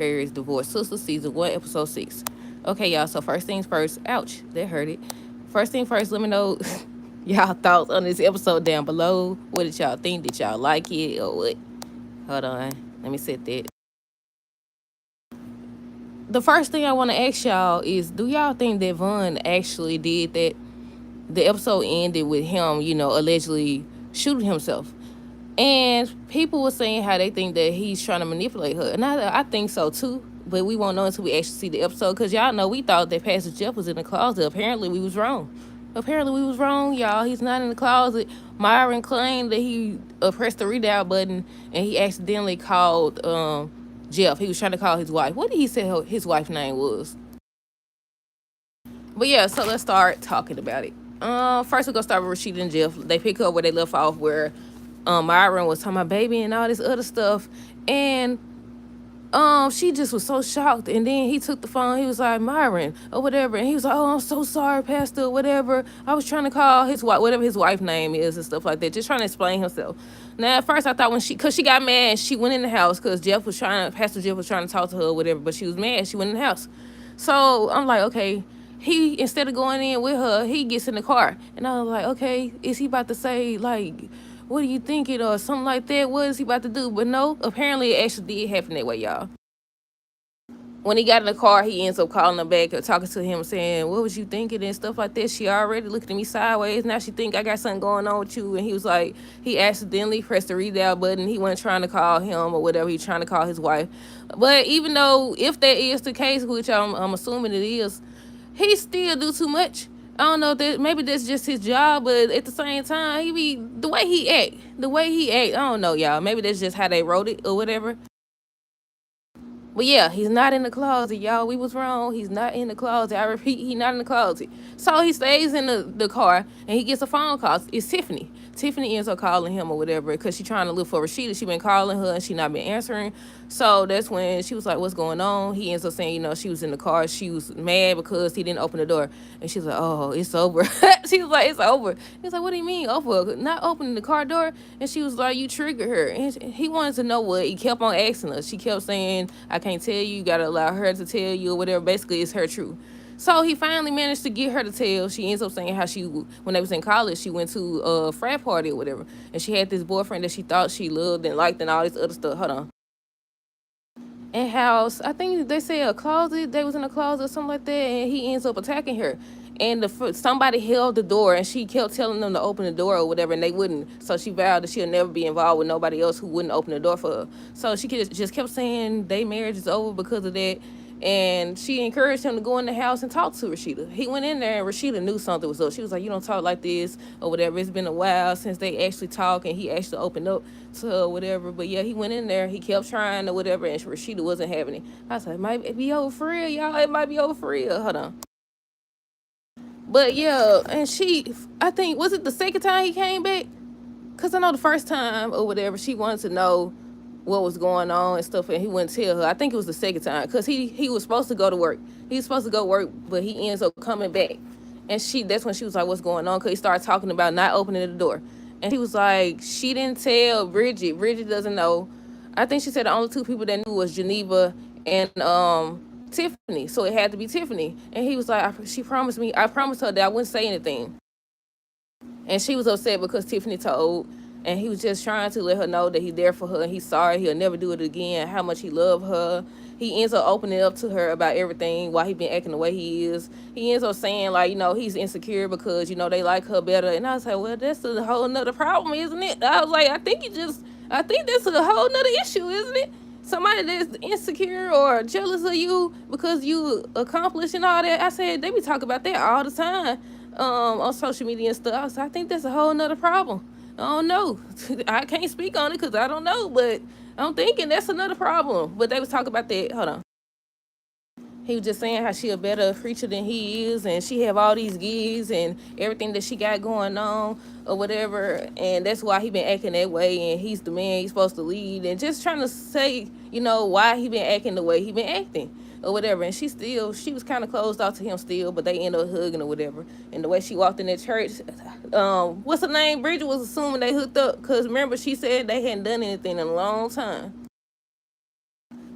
Is Divorce Sistas, Season 1, Episode 6. Okay, y'all, so first things first. Ouch, that hurt it. First thing first, let me know y'all thoughts on this episode down below. What did y'all think? Did y'all like it or what? Hold on, let me set that. The first thing I want to ask y'all is, do y'all think that Vaughn actually did that? The episode ended with him, allegedly shooting himself. And people were saying how they think that he's trying to manipulate her. And I think so too. But we won't know until we actually see the episode. Because y'all know we thought that Pastor Jeff was in the closet. Apparently we was wrong. Y'all. He's not in the closet. Myron claimed that he pressed the read button and he accidentally called Jeff. He was trying to call his wife. What did he say his wife's name was? But yeah, so let's start talking about it. First we're gonna start with Rashida and Jeff. They pick up where they left off, where Myron was talking about baby and all this other stuff, and she just was so shocked. And then he took the phone. He was like, Myron or whatever, and he was like, oh, I'm so sorry, Pastor, or whatever. I was trying to call his wife, whatever his wife's name is, and stuff like that, just trying to explain himself. Now at first I thought cause she got mad, she went in the house because Pastor Jeff was trying to talk to her or whatever, but she was mad. She went in the house. So I'm like, okay. He, instead of going in with her, he gets in the car. And I was like, okay, is he about to say, like, what are you thinking or something like that? What is he about to do? But no, apparently it actually did happen that way, y'all. When he got in the car, he ends up calling her back or talking to him, saying, what was you thinking and stuff like that. She already looking at me sideways. Now she think I got something going on with you. And he was like, he accidentally pressed the read out button. He wasn't trying to call him or whatever. He trying to call his wife. But even though, if that is the case, which I'm assuming it is, he still do too much. I don't know, that maybe that's just his job, but at the same time, he be the way he act. I don't know, y'all. Maybe that's just how they wrote it or whatever. But yeah, he's not in the closet, y'all. We was wrong. He's not in the closet. I repeat, he's not in the closet. So he stays in the car and he gets a phone call. It's Tiffany. Tiffany ends up calling him or whatever because she trying to look for Rashida. She been calling her and she not been answering. So that's when she was like, what's going on? He ends up saying, she was in the car. She was mad because he didn't open the door. And she's like, oh, it's over. She was like, it's over. He's like, what do you mean over? Not opening the car door? And she was like, you triggered her. And he wanted to know what. He kept on asking her. She kept saying, I can't tell you. You got to allow her to tell you or whatever. Basically, it's her truth. So he finally managed to get her to tell. She ends up saying how when they was in college, she went to a frat party or whatever. And she had this boyfriend that she thought she loved and liked and all this other stuff. Hold on. And house, I think they say a closet. They was in a closet or something like that. And he ends up attacking her. And somebody held the door and she kept telling them to open the door or whatever. And they wouldn't. So she vowed that she'll never be involved with nobody else who wouldn't open the door for her. So she just kept saying their marriage is over because of that. And she encouraged him to go in the house and talk to Rashida. He went in there and Rashida knew something was up. She was like, you don't talk like this or whatever. It's been a while since they actually talked and he actually opened up to her or whatever. But yeah, he went in there. He kept trying or whatever and Rashida wasn't having it. I was like, it might be over for real, y'all. It might be over for real. Hold on. But yeah, and I think, was it the second time he came back? Because I know the first time or whatever, she wanted to know what was going on and stuff, and he wouldn't tell her. I think it was the second time because he was supposed to go to work. He was supposed to go work, but he ends up coming back. And that's when she was like, what's going on? Because he started talking about not opening the door. And he was like, she didn't tell Bridget. Bridget doesn't know. I think she said the only two people that knew was Geneva and Tiffany. So it had to be Tiffany. And he was like, she promised me, I promised her that I wouldn't say anything. And she was upset because Tiffany told, and he was just trying to let her know that he's there for her and he's sorry, he'll never do it again, how much he loved her. He ends up opening up to her about everything, why he been acting the way he is. He ends up saying, like, he's insecure because, they like her better. And I was like, well, that's a whole nother problem, isn't it? I was like, I think that's a whole nother issue, isn't it? Somebody that's insecure or jealous of you because you accomplished and all that. I said, they be talking about that all the time on social media and stuff. So I think that's a whole nother problem. I don't know. I can't speak on it because I don't know, but I'm thinking that's another problem. But they was talking about that. Hold on. He was just saying how she a better preacher than he is, and she have all these gigs and everything that she got going on or whatever, and that's why he been acting that way, and he's the man he's supposed to lead, and just trying to say, why he been acting the way he been acting or whatever. And she was kind of closed off to him still, but they ended up hugging or whatever. And the way she walked in that church, what's her name? Bridget was assuming they hooked up because remember she said they hadn't done anything in a long time.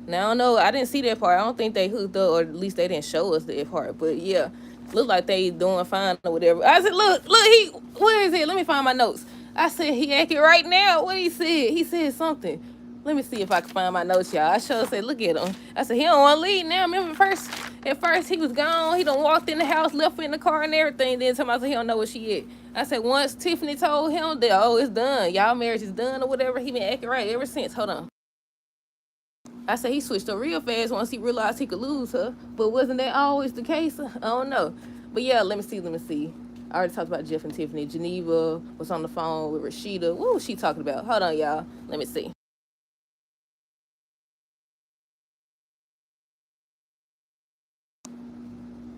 Now I don't know. I didn't see that part. I don't think they hooked up, or at least they didn't show us that part. But yeah, look like they doing fine or whatever. I said, look, he, where is it? Let me find my notes. I said he acting right now. What he said? He said something. Let me see if I can find my notes, y'all. I sure said, look at him. I said he don't want to leave now. Remember at first he was gone. He done walked in the house, left her in the car and everything. Then somebody said he don't know where she at. I said once Tiffany told him that, oh, it's done. Y'all marriage is done or whatever. He been acting right ever since. Hold on. I said he switched up real fast once he realized he could lose her. But wasn't that always the case? I don't know. But yeah, let me see. I already talked about Jeff and Tiffany. Geneva was on the phone with Rashida. What was she talking about? Hold on, y'all. Let me see.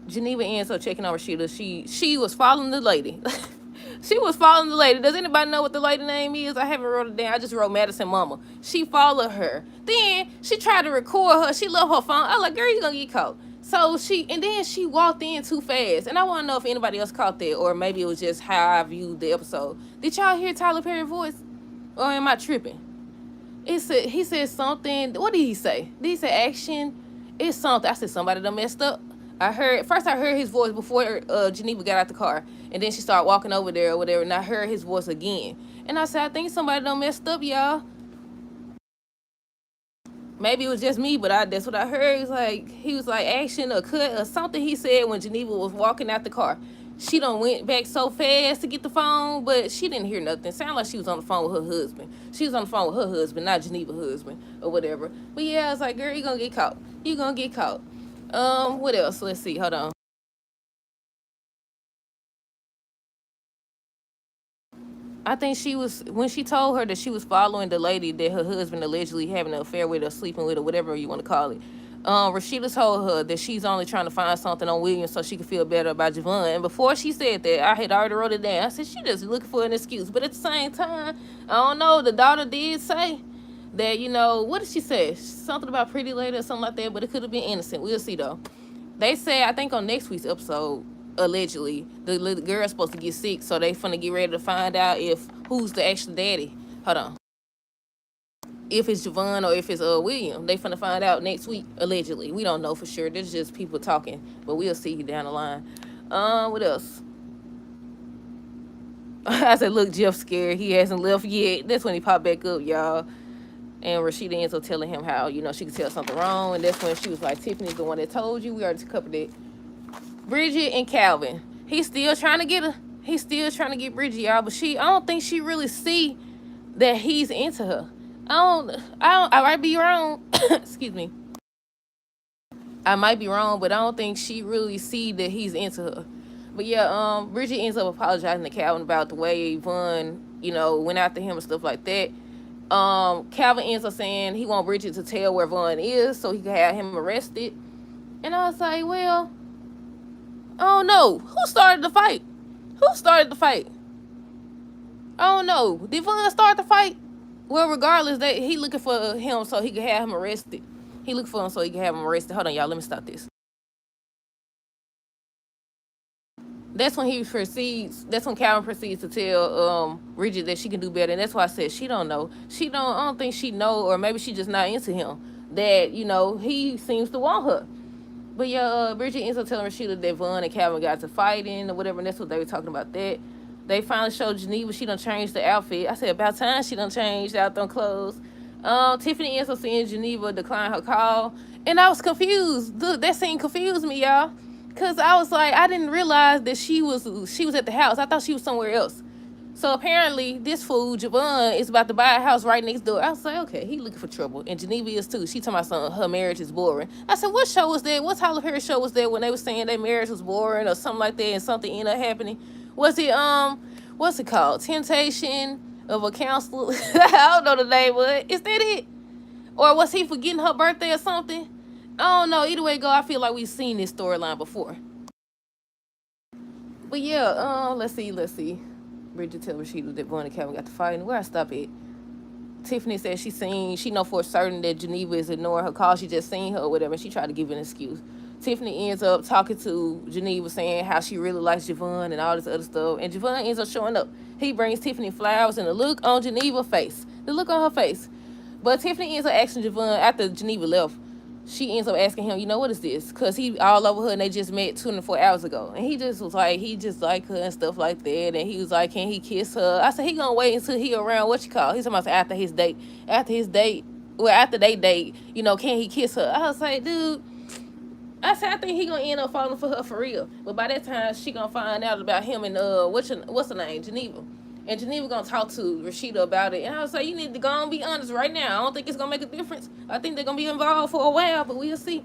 Geneva ends up checking on Rashida. She was following the lady. She was following the lady. Does anybody know what the lady name is? I haven't wrote it down. I just wrote Madison Mama. She followed her. Then she tried to record her. She left her phone. I was like, girl, you gonna get caught. So then she walked in too fast. And I want to know if anybody else caught that, or maybe it was just how I viewed the episode. Did y'all hear Tyler Perry's voice? Or am I tripping? He said something. What did he say? Did he say action? It's something. I said somebody done messed up. I heard his voice before Geneva got out the car, and then she started walking over there or whatever, and I heard his voice again. And I said, I think somebody done messed up, y'all. Maybe it was just me, but that's what I heard. He was like action or cut or something he said when Geneva was walking out the car. She done went back so fast to get the phone, but she didn't hear nothing. Sounded like she was on the phone with her husband. She was on the phone with her husband, not Geneva's husband or whatever. But yeah, I was like, girl, you gonna get caught. You gonna get caught. What else? Let's see. Hold on. I think when she told her that she was following the lady that her husband allegedly having an affair with or sleeping with or whatever you want to call it. Rashida told her that she's only trying to find something on William so she could feel better about Javon. And before she said that, I had already wrote it down. I said she just looking for an excuse. But at the same time, I don't know. The daughter did say that, what did she say? Something about pretty lady or something like that, but it could have been innocent. We'll see, though. They said, I think on next week's episode, allegedly, the little girl's supposed to get sick, so they finna get ready to find out who's the actual daddy. Hold on. If it's Javon or if it's William. They finna find out next week, allegedly. We don't know for sure. There's just people talking, but we'll see down the line. What else? I said, look, Jeff's scared. He hasn't left yet. That's when he popped back up, y'all. And Rashida ends up telling him how, she could tell something wrong. And that's when she was like, Tiffany's the one that told you. We already covered it. Bridget and Calvin. He's still trying to get her. He's still trying to get Bridget, y'all. But I don't think she really see that he's into her. I might be wrong. Excuse me. I might be wrong, but I don't think she really see that he's into her. But yeah, Bridget ends up apologizing to Calvin about the way Vaughn, went after him and stuff like that. Calvin ends up saying he want Bridget to tell where Vaughn is so he can have him arrested. And I was like, well, I don't know. Who started the fight? I don't know. Did Vaughn start the fight? Well, regardless, he looking for him so he can have him arrested. He looking for him so he can have him arrested. Hold on, y'all. Let me stop this. That's when Calvin proceeds to tell Bridget that she can do better. And that's why I said she don't know. I don't think she know, or maybe she just not into him. That, he seems to want her. But yeah, Bridget ends up telling Rashida that Vaughn and Calvin got to fighting or whatever, and that's what they were talking about that. They finally showed Geneva she done changed the outfit. I said, about time she done changed out them clothes. Tiffany ends up seeing Geneva decline her call. And I was confused. Dude, that scene confused me, y'all. Because I was like, I didn't realize that she was at the house. I thought she was somewhere else. So apparently, this fool, Javon, is about to buy a house right next door. I was like, okay, he looking for trouble. And Geneva is too. She talking about something, her marriage is boring. I said, what show was that? What Tyler Perry show was that when they were saying their marriage was boring or something like that and something ended up happening? Was it, what's it called? Temptation of a Counselor? I don't know the name of it. Is that it? Or was he forgetting her birthday or something? I don't know. Either way go, I feel like we've seen this storyline before. But yeah, let's see. Bridget tell Rashida that Vaughn and Calvin got to fighting. Where I stop at? Tiffany said she know for certain that Geneva is ignoring her call. She just seen her or whatever, and she tried to give an excuse. Tiffany ends up talking to Geneva, saying how she really likes Javon and all this other stuff. And Javon ends up showing up. He brings Tiffany flowers, and the look on Geneva's face. The look on her face. But Tiffany ends up asking Javon after Geneva left. She ends up asking him, you know, what is this? Because he all over her and they just met 24 hours ago. And he just was like, he just like her and stuff like that. And he was like, can he kiss her? I said, he gonna wait until he around, what you call? He's talking about after his date. After his date, well, after they date, you know, can he kiss her? I was like, dude, I said, I think he gonna end up falling for her for real. But by that time, she gonna find out about him and what's her name, Geneva. And Geneva gonna talk to Rashida about it. And I was like, you need to go and be honest right now. I don't think it's gonna make a difference. I think they're gonna be involved for a while, but we'll see.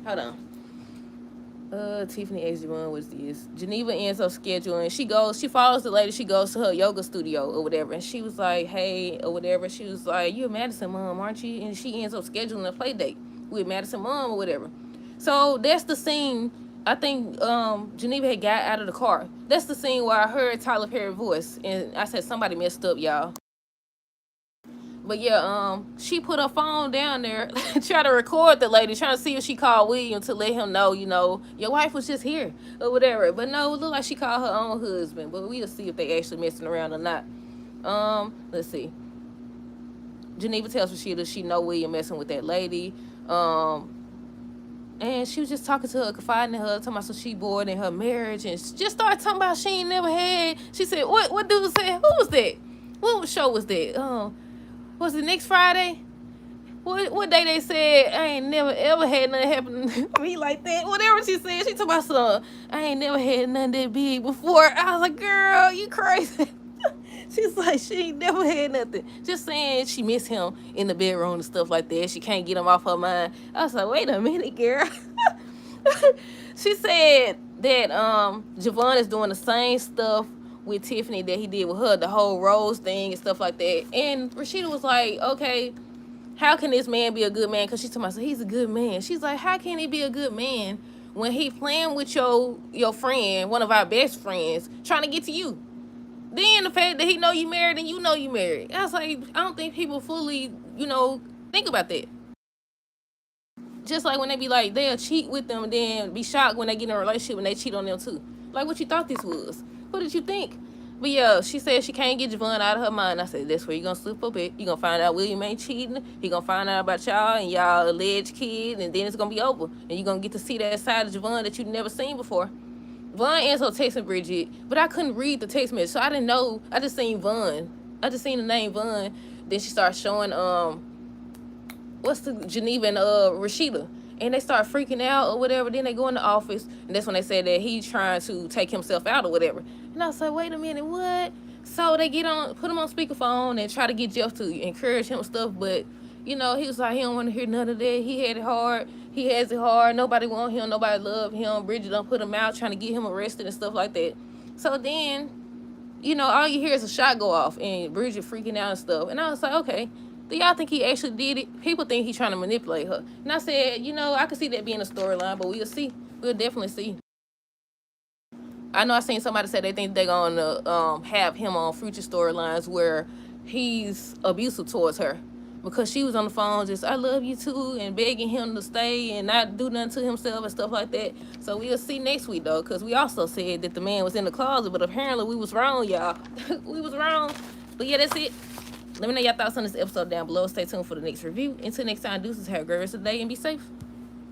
Hold on. Tiffany asked Javon, what's this? Geneva ends up scheduling. She follows the lady. She goes to her yoga studio or whatever. And she was like, hey, or whatever. She was like, you're Madison mom, aren't you? And she ends up scheduling a play date with Madison mom or whatever. So that's the scene. I think Geneva had got out of the car. That's the scene where I heard Tyler Perry's voice. And I said, somebody messed up, y'all. But yeah, she put her phone down there, try to record the lady, trying to see if she called William to let him know, you know, your wife was just here or whatever. But no, it looked like she called her own husband. But we'll see if they actually messing around or not. Let's see. Geneva tells Rashida she know William messing with that lady. And she was just talking to her, confiding in her, talking about so she bored in her marriage, and just started talking about she ain't never had. She said, what dude said? Who was that? What show was that? Was it next Friday? What day they said I ain't never ever had nothing happen to me like that? Whatever she said, she talking about some I ain't never had nothing that big before. I was like, girl, you crazy. She's like, she ain't never had nothing. Just saying she miss him in the bedroom and stuff like that. She can't get him off her mind. I was like, wait a minute, girl. She said that Javon is doing the same stuff with Tiffany that he did with her, the whole rose thing and stuff like that. And Rashida was like, okay, how can this man be a good man? Because she's talking about, so he's a good man. She's like, how can he be a good man when he playing with your friend, one of our best friends, trying to get to you? Then the fact that he know you married and you know you married. I was like, I don't think people fully, think about that. Just like when they be like, they'll cheat with them and then be shocked when they get in a relationship and they cheat on them too. Like what you thought this was. What did you think? But yeah, she said she can't get Javon out of her mind. I said, that's where you gonna slip up at. You gonna find out William ain't cheating. He gonna find out about y'all and y'all alleged kid, and then it's gonna be over. And you gonna get to see that side of Javon that you never seen before. Vaughn ends up texting Bridget, but I couldn't read the text message, so I didn't know. I just seen Vaughn. I just seen the name Vaughn. Then she started showing what's the Geneva and Rashida, and they start freaking out or whatever. Then they go in the office, and that's when they said that he's trying to take himself out or whatever. And I was like, wait a minute, what? So they put him on speakerphone and try to get Jeff to encourage him and stuff, but he was like, he don't want to hear none of that. He had it hard. He has it hard. Nobody want him. Nobody love him. Bridget done put him out trying to get him arrested and stuff like that. So then, all you hear is a shot go off and Bridget freaking out and stuff. And I was like, okay, do y'all think he actually did it? People think he's trying to manipulate her. And I said, I could see that being a storyline, but we'll see. We'll definitely see. I know I seen somebody say they think they're going to have him on future storylines where he's abusive towards her. Because she was on the phone just, I love you too, and begging him to stay and not do nothing to himself and stuff like that. So we'll see next week, though, because we also said that the man was in the closet, but apparently we was wrong, y'all. We was wrong. But yeah, that's it. Let me know your thoughts on this episode down below. Stay tuned for the next review. Until next time, deuces, have a great rest of the day and be safe.